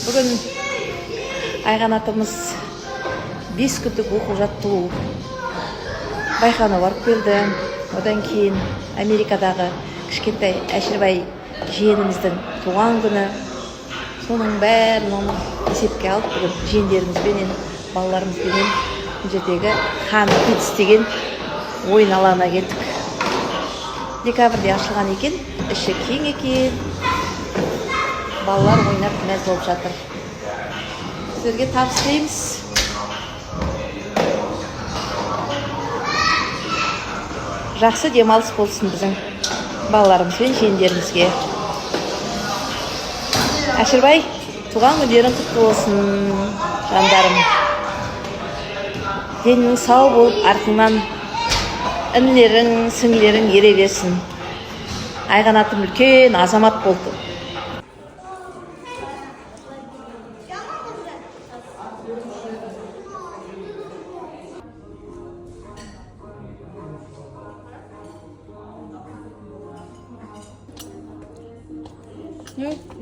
Бүгін Айған атамыз 5 күндік оқу жаттығу байқауына барып келді. Одан кейін Америкадағы кішкентай Әшірбай жиеніміздің туған күні. Соның бәрін есепке алып, бүгін жиендерімізбенен, балаларымызбенен бұл жердегі Хан Kids деген ойын алаңына келдік. Декабрьде ашылған екен, іші кең екен. Балалар ойнап мәз болып жатыр. Сіздерге табыс тілейміз. Жақсы демалыс болсын біздің балаларымыз бен жиендерімізге. Әшірбай, туған күндерің құтты болсын, жандарым. Денің сау болып, артыңнан інілерің, сіңлерің ере берсін. Айған атым үлкен азамат болды.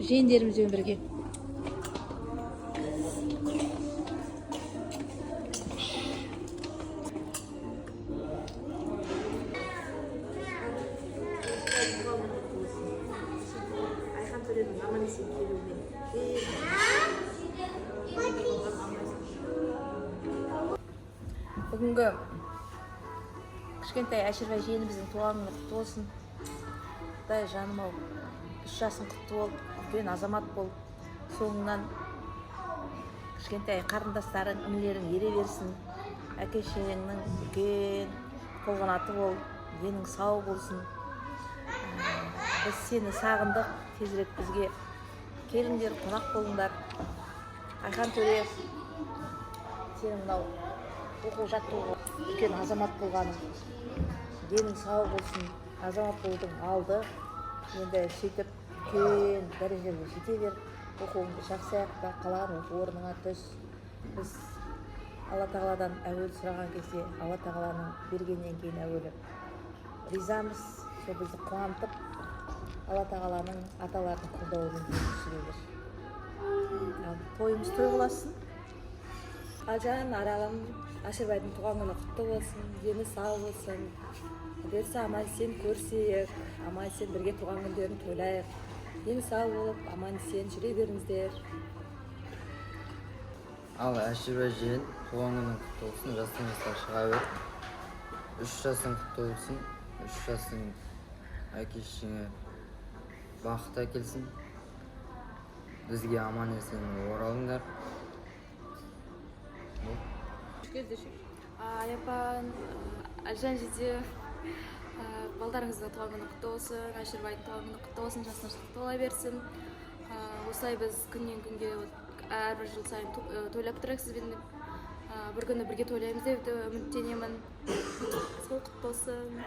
Жиендерімізбен бірге. Бүгінгі кішкентай Әшірбай жиеніміздің туған күні құтты болсын. Құдай жаным ау, 3 жасың құтты бол, үлкен азамат бол. Соңынан кішкентай қарындастарың, інілерің ере берсін. Әке-шешеңнің үлкен қолғанаты бол, денің сау болсын. Біз сені сағындық, тезірек бізге келіңдер, қонақ болыңдар. Айхан төре, сенің мынау оқу жаттығу үлкен азамат болғаның, денің сау болсын, азамат болдың алды. Енді сөйтіп үлкен дәрежеге жете бер, оқуыңды жақсы аяқта, қалаған оқу орныңа түс. Біз Алла тағаладан әуелі сұраған кезде, Алла тағаланың бергеннен кейін әуелі ризамыз. Сол бізді қуантып, Алла тағаланың аталардың қолдауымен жүре бер. Тойымыз той боласын. Алжан, аралым, Әшірбайдың туған күні құтты болсын, дені сау болсын. Берсе аман-есен көрсек, аман-есен бірге туған күндерін тойлайық. Дені сау болып, аман-есен жүре беріңіздер. Ал Әшірбай жиен, туған күнің құтты болсын, жастан жасқа шыға бер. 3 жасың құтты болсын, 3 жасың әке-шешеңе бақыт әкелсін. Бізге аман-есен оралыңдар. Аяпан, Әлжан жеде балдарыңыздың туған күні құтты болсын, Әшірбайдың туған күні құтты болсын, жасына құтты бола берсін. Осылай біз күннен күнге әрбір жыл сайын тойлап тұрайық сізбен. Бір күні бірге тойлаймыз деп үміттенемін. Сол құтты болсын.